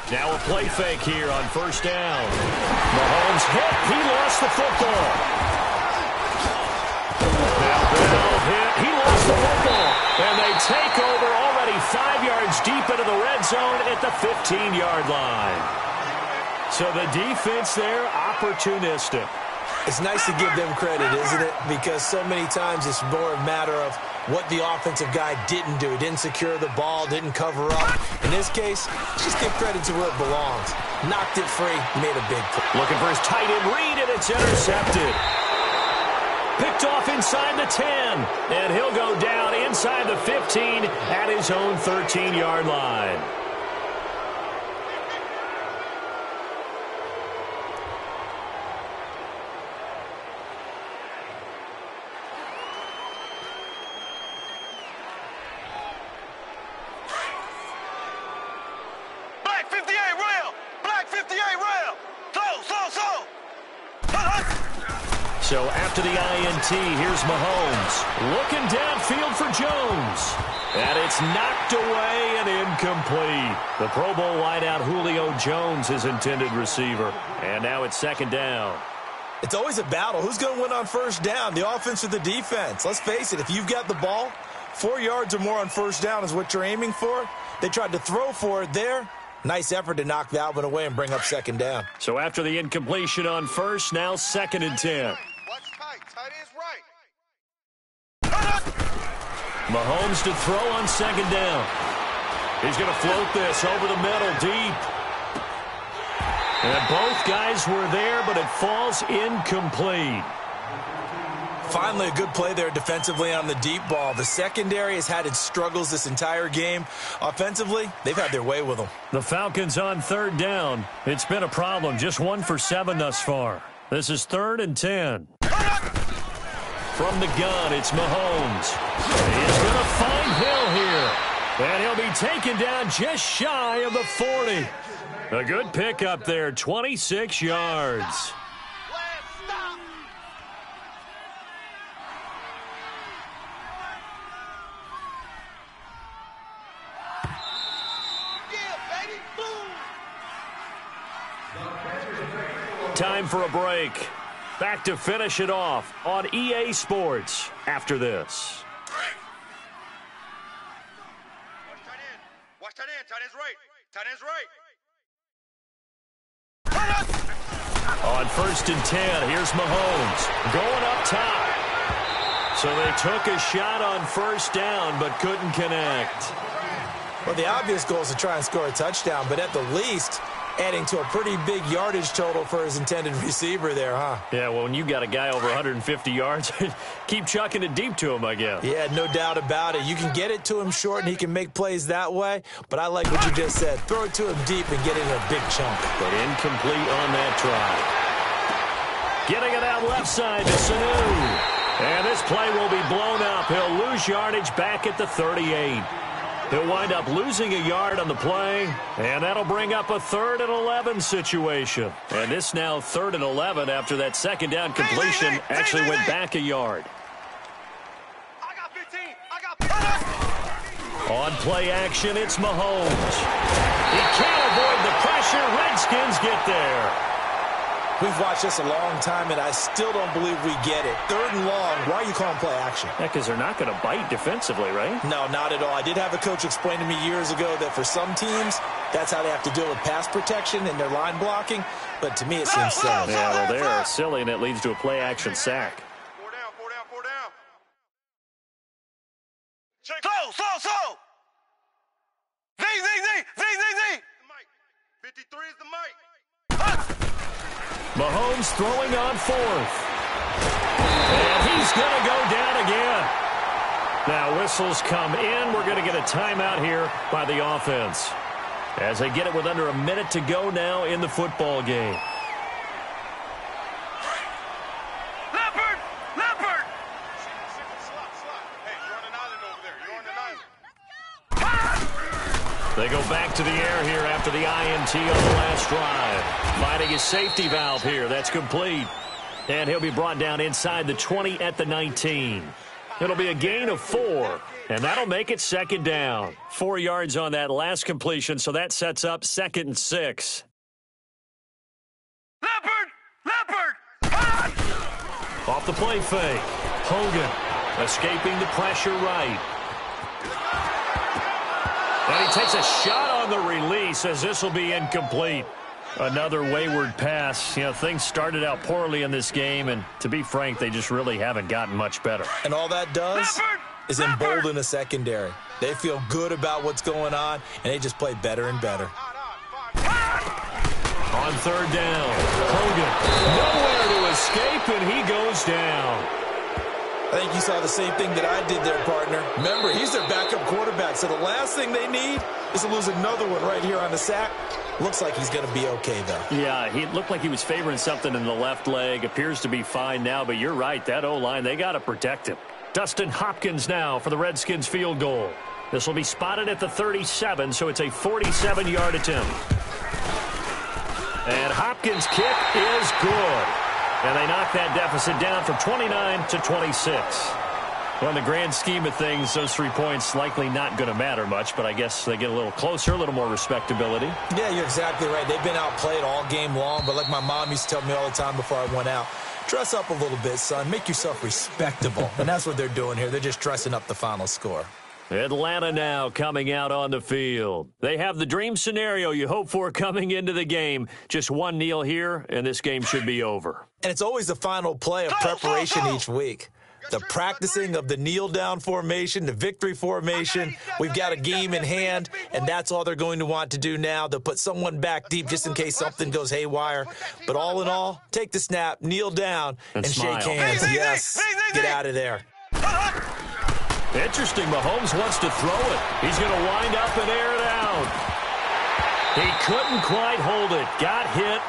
Now a play fake here on 1st down. Mahomes hit. He lost the football. Now Bell hit. He lost the football. And they take over already 5 yards deep into the red zone at the 15-yard line. So the defense there, opportunistic. It's nice to give them credit, isn't it? Because so many times it's more a matter of what the offensive guy didn't do. He didn't secure the ball, didn't cover up. In this case, just give credit to where it belongs. Knocked it free, made a big play. Looking for his tight end read, and it's intercepted. Picked off inside the 10, and he'll go down inside the 15 at his own 13-yard line. So after the INT, here's Mahomes. Looking downfield for Jones. And it's knocked away and incomplete. The Pro Bowl wideout Julio Jones, his intended receiver. And now it's 2nd down. It's always a battle. Who's going to win on 1st down, the offense or the defense? Let's face it, if you've got the ball, 4 yards or more on 1st down is what you're aiming for. They tried to throw for it there. Nice effort to knock that one away and bring up 2nd down. So after the incompletion on 1st, now 2nd and 10. Watch tight. Tight is right. Mahomes to throw on 2nd down. He's going to float this over the middle deep. And both guys were there, but it falls incomplete. Finally, a good play there defensively on the deep ball. The secondary has had its struggles this entire game. Offensively, they've had their way with them. The Falcons on 3rd down. It's been a problem. Just 1 for 7 thus far. This is 3rd and 10. From the gun, it's Mahomes. He's going to find Hill here. And he'll be taken down just shy of the 40. A good pickup there, 26 yards. Time for a break. Back to finish it off on EA Sports after this. Watch tight end. Tight end's right. Tight end's right. On 1st and 10, here's Mahomes going up top. So they took a shot on 1st down but couldn't connect. Well, the obvious goal is to try and score a touchdown, but at the least, adding to a pretty big yardage total for his intended receiver there, huh? Yeah, well, when you got a guy over 150 yards, keep chucking it deep to him, I guess. Yeah, no doubt about it. You can get it to him short, and he can make plays that way, but I like what you just said. Throw it to him deep and get it in a big chunk. But incomplete on that try. Getting it out left side to Sanu. And this play will be blown up. He'll lose yardage back at the 38. He'll wind up losing a yard on the play, and that'll bring up a 3rd and 11 situation. And this now 3rd and 11 after that second down completion actually went back a yard. I got 15. On play action, it's Mahomes. He can't avoid the pressure. Redskins get there. We've watched this a long time, and I still don't believe we get it. 3rd and long, why are you calling play action? Yeah, because they're not going to bite defensively, right? No, not at all. I did have a coach explain to me years ago that for some teams, that's how they have to deal with pass protection and their line blocking. But to me, it seems silly. Yeah, well, they're silly, and it leads to a play action sack. 4 down, 4 down, 4 down. Check. Slow. Z. The mic. 53 is the mic. Mahomes throwing on 4th. And he's going to go down again. Now whistles come in. We're going to get a timeout here by the offense as they get it with under a minute to go now in the football game. Leopard! Slot. Hey, you're on an island over there. You're on an island. They go back to the air here after the INT on the last drive. Finding his safety valve here. That's complete. And he'll be brought down inside the 20 at the 19. It'll be a gain of 4. And that'll make it 2nd down. 4 yards on that last completion, so that sets up 2nd and 6. Leopard! Off the play fake. Hogan escaping the pressure right. And he takes a shot on the release as this will be incomplete. Another wayward pass. You know, things started out poorly in this game, and to be frank, they just really haven't gotten much better. And all that does is embolden the secondary. They feel good about what's going on, and they just play better and better. On 3rd down, Hogan nowhere to escape, and he goes down. I think you saw the same thing that I did there, partner. Remember, he's their backup quarterback, so the last thing they need is to lose another one right here on the sack. Looks like he's going to be okay, though. Yeah, he looked like he was favoring something in the left leg. Appears to be fine now, but you're right. That O-line, they got to protect him. Dustin Hopkins now for the Redskins field goal. This will be spotted at the 37, so it's a 47-yard attempt. And Hopkins' kick is good. And they knock that deficit down from 29 to 26. Well, in the grand scheme of things, those 3 points likely not going to matter much, but I guess they get a little closer, a little more respectability. Yeah, you're exactly right. They've been outplayed all game long, but like my mom used to tell me all the time before I went out, dress up a little bit, son. Make yourself respectable. And that's what they're doing here. They're just dressing up the final score. Atlanta now coming out on the field. They have the dream scenario you hope for coming into the game. Just one kneel here, and this game should be over. And it's always the final play of preparation each week. The practicing of the kneel-down formation, the victory formation. We've got a game in hand, and that's all they're going to want to do now. They'll put someone back deep just in case something goes haywire. But all in all, take the snap, kneel down, and shake hands. Yes, get out of there. Interesting, Mahomes wants to throw it. He's going to wind up and air it out. He couldn't quite hold it. Got hit.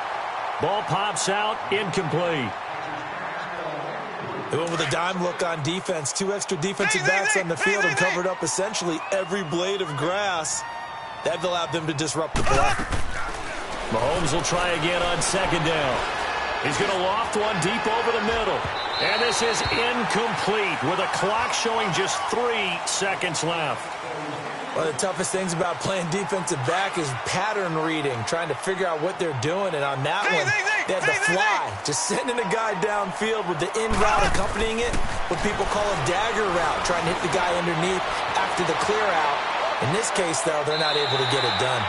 Ball pops out, incomplete. They went with a dime look on defense. 2 extra defensive backs on the field and covered up essentially every blade of grass. That allowed them to disrupt the play. Mahomes will try again on second down. He's going to loft one deep over the middle. And this is incomplete with a clock showing just 3 seconds left. One of the toughest things about playing defensive back is pattern reading, trying to figure out what they're doing. And on that one, they had the fly, just sending a guy downfield with the in route accompanying it, what people call a dagger route, trying to hit the guy underneath after the clear out. In this case, though, they're not able to get it done.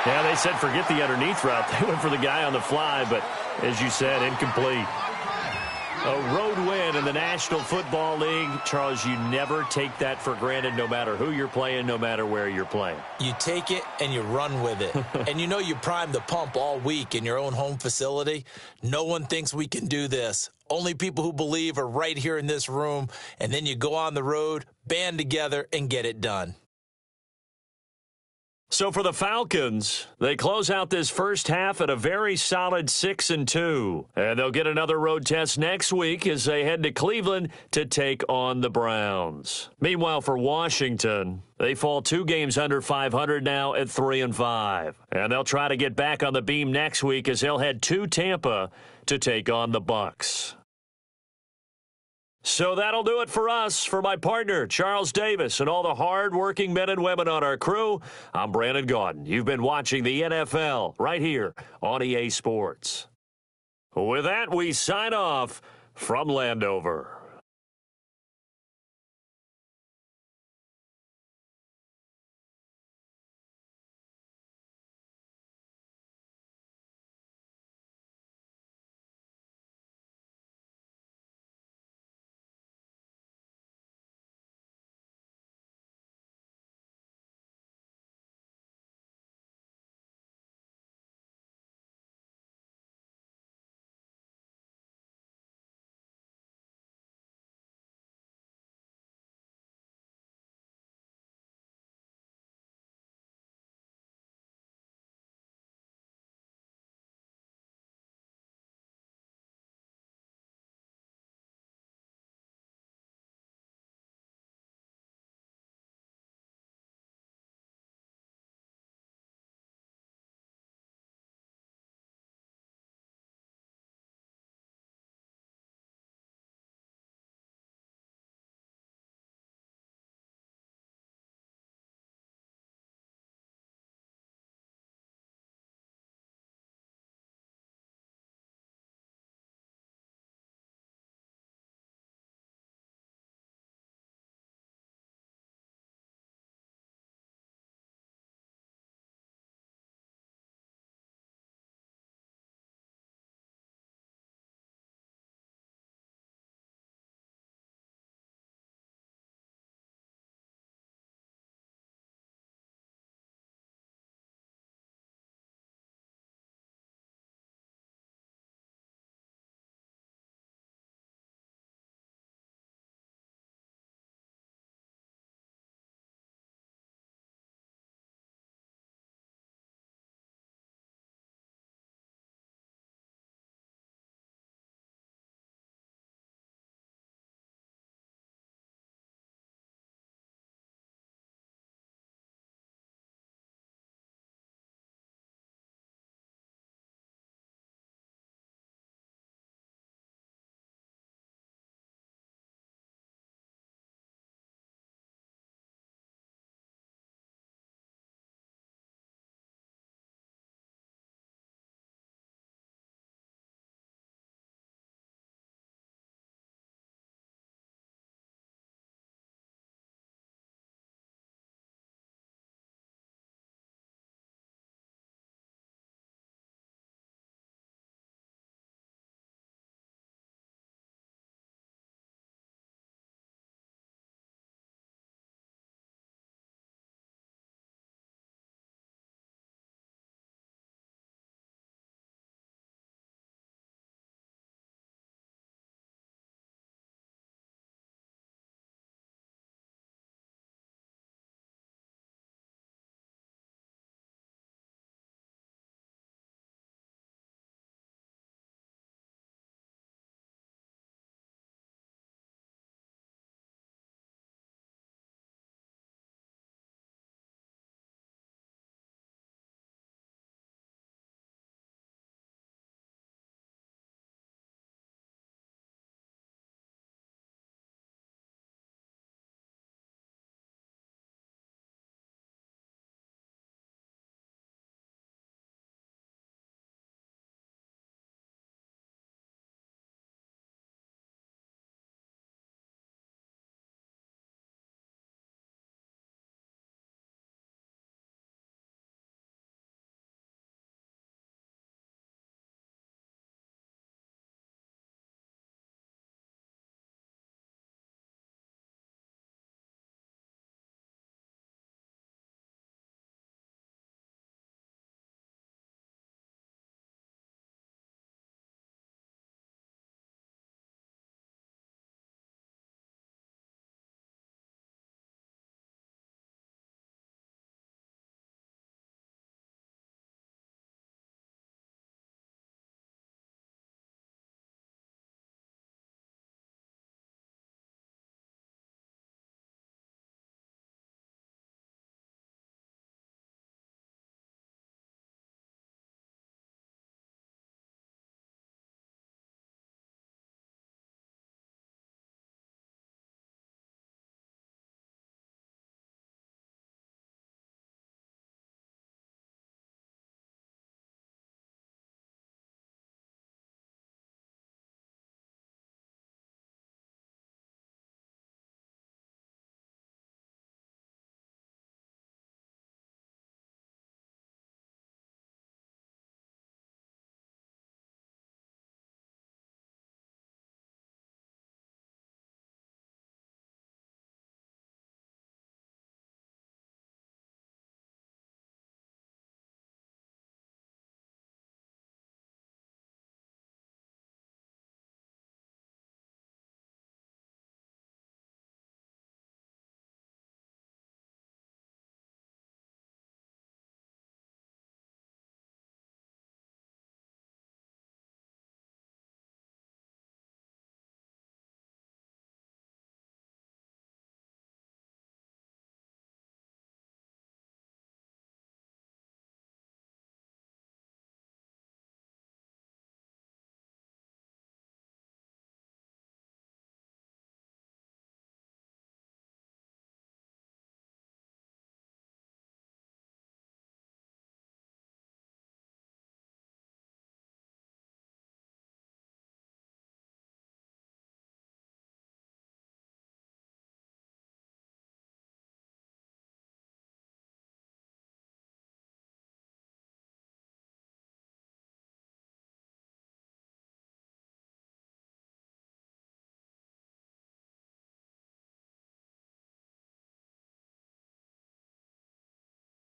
Yeah, they said forget the underneath route. They went for the guy on the fly, but as you said, incomplete. A road win in the National Football League. Charles, you never take that for granted, no matter who you're playing, no matter where you're playing. You take it and you run with it. And you know you primed the pump all week in your own home facility. No one thinks we can do this. Only people who believe are right here in this room. And then you go on the road, band together, and get it done. So for the Falcons, they close out this first half at a very solid 6-2. And they'll get another road test next week as they head to Cleveland to take on the Browns. Meanwhile, for Washington, they fall 2 games under 500 now at 3-5. And they'll try to get back on the beam next week as they'll head to Tampa to take on the Bucs. So that'll do it for us. For my partner, Charles Davis, and all the hard-working men and women on our crew, I'm Brandon Gaudin. You've been watching the NFL right here on EA Sports. With that, we sign off from Landover.